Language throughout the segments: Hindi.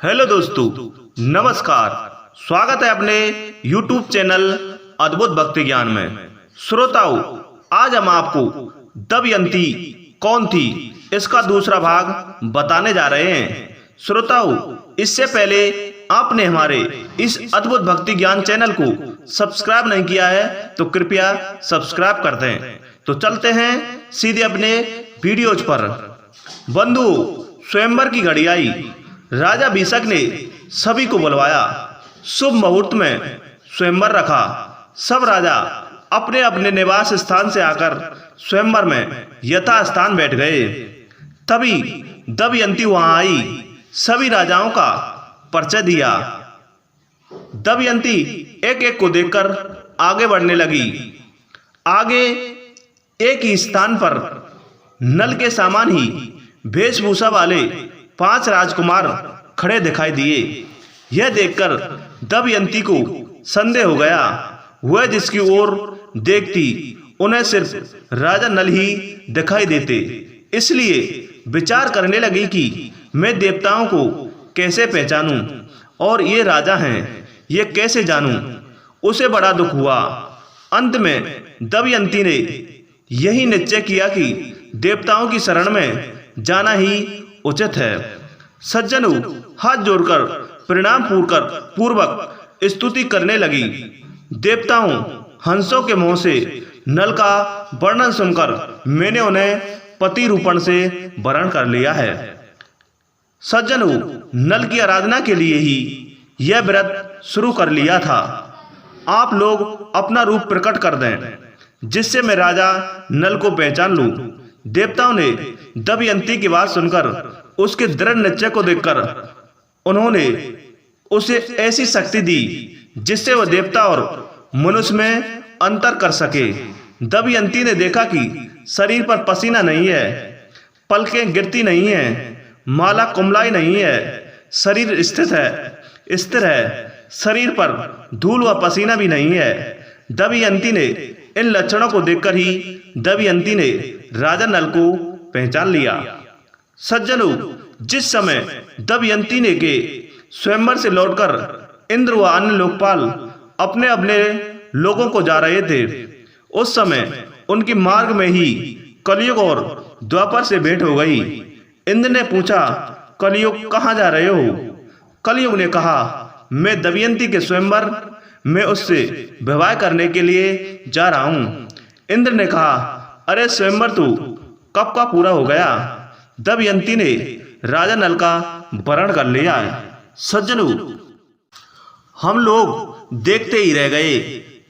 हेलो दोस्तों, नमस्कार। स्वागत है अपने YouTube चैनल अद्भुत भक्ति ज्ञान में। श्रोताओं, आज हम आपको दमयंती कौन थी इसका दूसरा भाग बताने जा रहे हैं। श्रोताओं, इससे पहले आपने हमारे इस अद्भुत भक्ति ज्ञान चैनल को सब्सक्राइब नहीं किया है तो कृपया सब्सक्राइब कर दें। तो चलते हैं सीधे अपने वीडियोज पर। बंधुओं, स्वयंवर की घड़ी आई। राजा भिषक ने सभी को बुलवाया। शुभ मुहूर्त में स्वयंवर रखा। सब राजा अपने अपने निवास स्थान से आकर स्वयंवर में यथा स्थान बैठ गए। तभी दमयंती वहां आई। सभी राजाओं का परिचय दिया। दमयंती एक एक को देखकर आगे बढ़ने लगी। आगे एक ही स्थान पर नल के समान ही वेशभूषा वाले 5 राजकुमार खड़े दिखाई दिए। यह देखकर दमयंती को संदेह हो गया। वह जिसकी ओर देखती उन्हें सिर्फ राजा नल ही दिखाई देते। इसलिए विचार करने लगी कि मैं देवताओं को कैसे पहचानूं और ये राजा हैं, ये कैसे जानूं। उसे बड़ा दुख हुआ। अंत में दमयंती ने यही निश्चय किया कि देवताओं की शरण में जाना ही उचित है। सज्जनों, हाथ जोड़कर प्रणाम पूर्वक स्तुति करने लगी। देवताओं, हंसों के मुंह से नल का वर्णन सुनकर मैंने उन्हें पति रूपण से वरण कर लिया है। सज्जनों, नल की आराधना के लिए ही यह व्रत शुरू कर लिया था। आप लोग अपना रूप प्रकट कर दें जिससे मैं राजा नल को पहचान लूं। देवताओं ने दमयंती की बात सुनकर उसके दृढ़ निश्चय को देखकर उन्होंने उसे ऐसी शक्ति दी जिससे वह देवता और मनुष्य में अंतर कर सके। दमयंती ने देखा कि शरीर पर पसीना नहीं है, पलकें गिरती नहीं है, माला कुमलाई नहीं है, शरीर स्थिर है, शरीर पर धूल व पसीना भी नहीं है। दमयंती ने इन लक्षणों को देखकर ही दमयंती ने राजा नल को पहचान लिया। सज्जनों, जिस समय दमयंती ने के स्वयंवर से लौटकर इंद्र व अन्य लोकपाल अपने अपने लोगों को जा रहे थे, उस समय उनकी मार्ग में ही कलयुग और द्वापर से भेंट हो गई। इंद्र ने पूछा, कलयुग कहाँ जा रहे हो? कलयुग ने कहा, मैं दमयंती के स्वयंवर में उससे विवाह करने के लिए जा रहा हूँ। इंद्र ने कहा, अरे स्वयंवर तो कब का पूरा हो गया। दमयंती ने राजा नल का वरण कर लिया। सज्जनों, हम लोग देखते ही रह गए।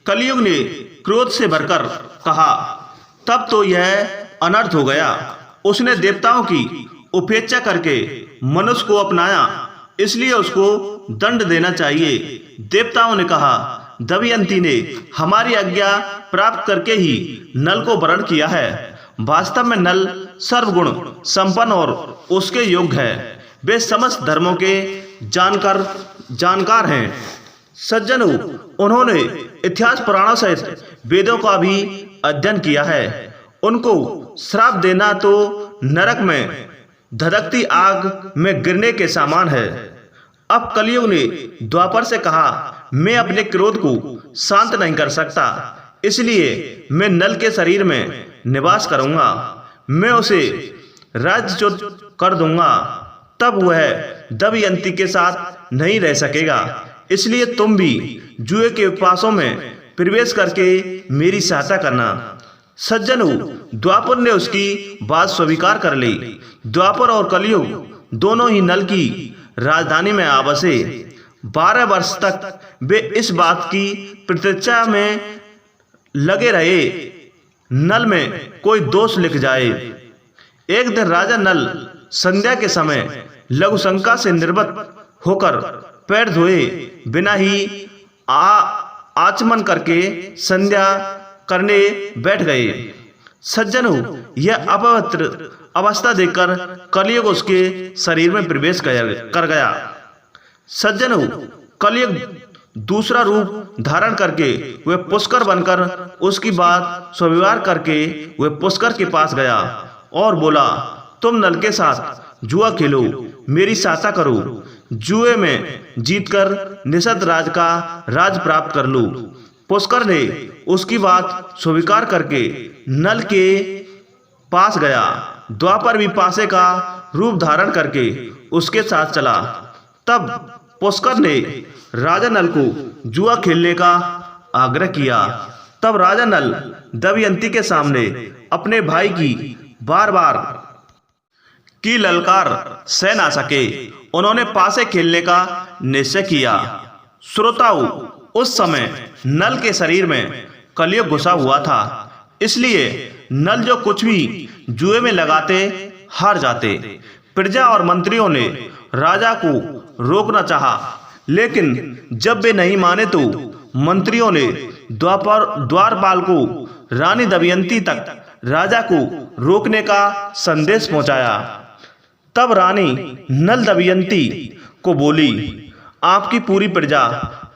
कलयुग ने क्रोध से भरकर कहा, तब तो यह अनर्थ हो गया। उसने देवताओं की उपेक्षा करके मनुष्य को अपनाया, इसलिए उसको दंड देना चाहिए। देवताओं ने कहा, दमयंती ने हमारी आज्ञा प्राप्त करके ही नल को वरण किया है। वास्तव में नल सर्वगुण संपन्न और उसके योग्य है। वे समस्त धर्मों के जानकार हैं। सज्जनों, उन्होंने इतिहास पुराणों सहित वेदों का भी अध्ययन किया है। उनको श्राप देना तो नरक में धधकती आग में गिरने के समान है। अब कलयुग ने द्वापर से कहा, मैं अपने क्रोध को शांत नहीं कर सकता, इसलिए मैं नल के शरीर में निवास करूंगा। मैं उसे राज्यच्युत कर दूंगा, तब वह दमयंती के साथ नहीं रह सकेगा। इसलिए तुम भी जुए के पासों में प्रवेश करके मेरी सहायता करना। सज्जनों, द्वापर ने उसकी बात स्वीकार कर ली। द्वापर और कलयुग दोनों ही नल की राजधानी में आ बसे। 12 वर्ष तक वे इस बात की प्रतीक्षा में लगे रहे, नल में कोई दोष लिख जाए। एक दिन राजा नल संध्या के समय लघु शंका से निर्वत होकर पैर धोए बिना ही आचमन करके संध्या करने बैठ गए। सज्जनों, यह अपवित्र अवस्था देखकर कलयुग उसके शरीर में प्रवेश कर गया। सज्जनों, कलयुग दूसरा रूप धारण करके वह पुष्कर बनकर उसकी बात स्वीकार करके वह पुष्कर के पास गया और बोला, तुम नल के साथ जुआ खेलो, मेरी सहायता करो। जुए में जीतकर निषद राज का राज प्राप्त कर लूं। पुष्कर ने उसकी बात स्वीकार करके नल के पास गया। द्वापर भी पासे का रूप धारण करके उसके साथ चला। तब पुष्कर ने राजा नल को जुआ खेलने का आग्रह किया। तब राजा नल दमयंती के सामने अपने भाई की बार बार की ललकार सह ना सके, उन्होंने पासे खेलने का निश्चय किया। श्रोताओं, उस समय नल के शरीर में कलयुग घुसा हुआ था, इसलिए नल जो कुछ भी जुए में लगाते हार जाते। प्रजा और मंत्रियों ने राजा को रोकना चाहा, लेकिन जब वे नहीं माने तो मंत्रियों ने द्वारपाल को रानी दमयंती तक राजा को रोकने का संदेश पहुंचाया। तब रानी नल दमयंती को बोली, आपकी पूरी प्रजा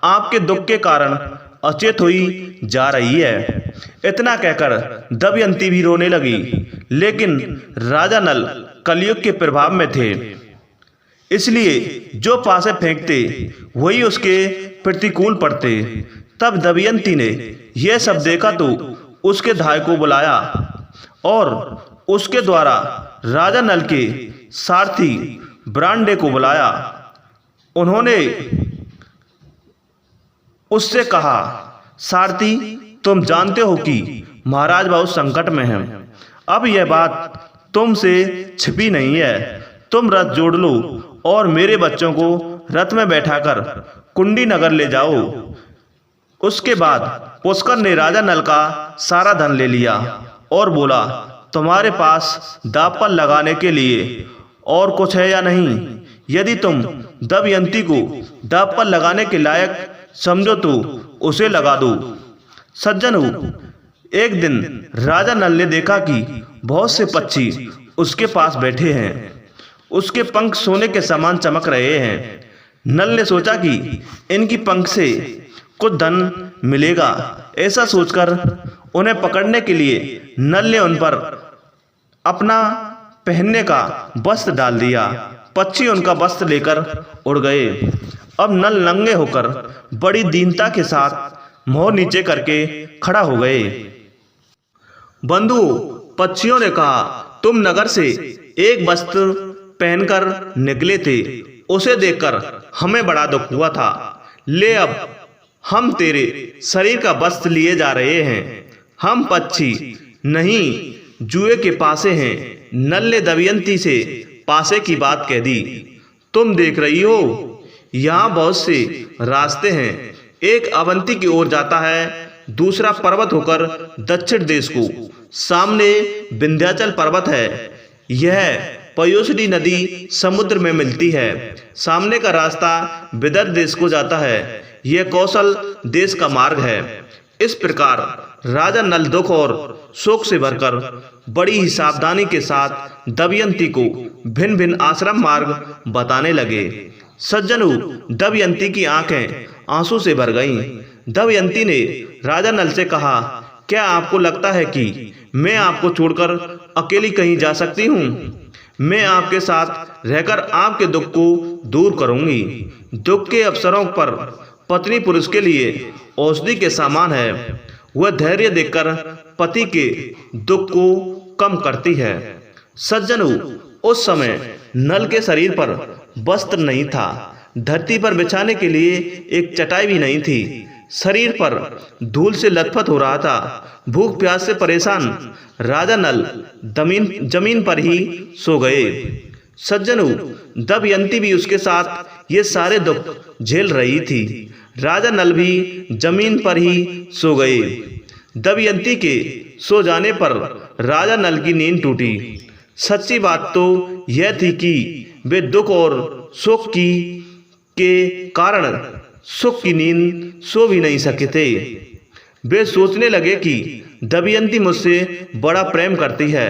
आपके दुख के कारण अचेत हुई जा रही है। इतना कहकर दमयंती भी रोने लगी, लेकिन राजा नल कलयुग के प्रभाव में थे, इसलिए जो पासे फेंकते वही उसके प्रतिकूल पड़ते। तब दमयंती ने यह सब देखा तो उसके धाय को बुलाया और उसके द्वारा राजा नल के सारथी ब्रांडे को बुलाया। उन्होंने उससे कहा, सारथी, तुम जानते हो कि महाराज बहुत संकट में हैं। अब यह बात तुमसे छिपी नहीं है। तुम रथ जोड़ लो और मेरे बच्चों को रथ में बैठाकर कुंडी नगर ले जाओ। उसके बाद पुष्कर ने राजा नल का सारा धन ले लिया और बोला, तुम्हारे पास दांव पर लगाने के लिए और कुछ है या नहीं? यदि तुम दमयंती को दांव पर लगाने के लायक समझो तो उसे लगा दो। सज्जनों, एक दिन राजा नल ने देखा कि बहुत से पक्षी उसके पास बैठे हैं। उसके पंख सोने के समान चमक रहे हैं। नल ने सोचा कि इनकी पंख से कुछ धन मिलेगा। ऐसा सोचकर उन्हें पकड़ने के लिए नल ने उन पर अपना पहनने का वस्त्र डाल दिया। पक्षी उनका वस्त्र लेकर उड़ गए। अब नल नंगे होकर बड़ी दीनता के साथ मुंह नीचे करके खड़ा हो गए। बंधुओं, पक्षियों ने कहा, तुम नगर से एक वस्त्र पहनकर निकले थे, उसे देखकर हमें बड़ा दुख हुआ था। ले, अब हम तेरे शरीर का वस्त्र लिए जा रहे हैं। हम पक्षी नहीं, जुए के पासे हैं। नल ने दमयंती से पासे की बात कह दी। तुम देख रही हो, यहाँ बहुत से रास्ते हैं। एक अवंती की ओर जाता है, दूसरा पर्वत होकर दक्षिण देश को। सामने विंध्याचल पर्वत है। यह पयोसनी नदी समुद्र में मिलती है। सामने का रास्ता विदर्भ देश को जाता है। यह कौशल देश का मार्ग है। इस प्रकार राजा नल दुख और शोक से भरकर बड़ी ही सावधानी के साथ दमयंती को भिन्न भिन्न आश्रम मार्ग बताने लगे। सज्जनों, दमयंती की आंखें आंसू से भर गईं। दमयंती ने राजा नल से कहा, क्या आपको लगता है कि मैं आपको छोड़कर अकेली कहीं जा सकती हूँ? मैं आपके साथ रहकर आपके दुख को दूर करूंगी। दुख के अवसरों पर पत्नी पुरुष के लिए औषधि के समान है। वह धैर्य देकर पति के दुख को कम करती है। सज्जनों, उस समय नल के शरीर पर वस्त्र नहीं था। धरती पर बिछाने के लिए एक चटाई भी नहीं थी। शरीर पर धूल से लथपथ हो रहा था। भूख प्यास से परेशान राजा नल जमीन पर ही सो गए। सज्जनों, दमयंती भी उसके साथ ये सारे दुख झेल रही थी। राजा नल भी जमीन पर ही सो गए। दमयंती के सो जाने पर राजा नल की नींद टूटी। सच्ची बात तो यह थी कि वे दुख और शोक के कारण सुख की नींद सो भी नहीं सके थे। वे सोचने लगे कि दमयंती मुझसे बड़ा प्रेम करती है।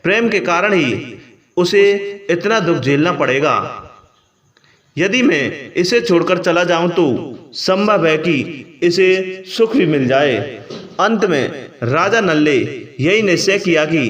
प्रेम के कारण ही उसे इतना दुख झेलना पड़ेगा। यदि मैं इसे छोड़कर चला जाऊं तो संभव है कि इसे सुख भी मिल जाए। अंत में राजा नल ने यही निश्चय किया कि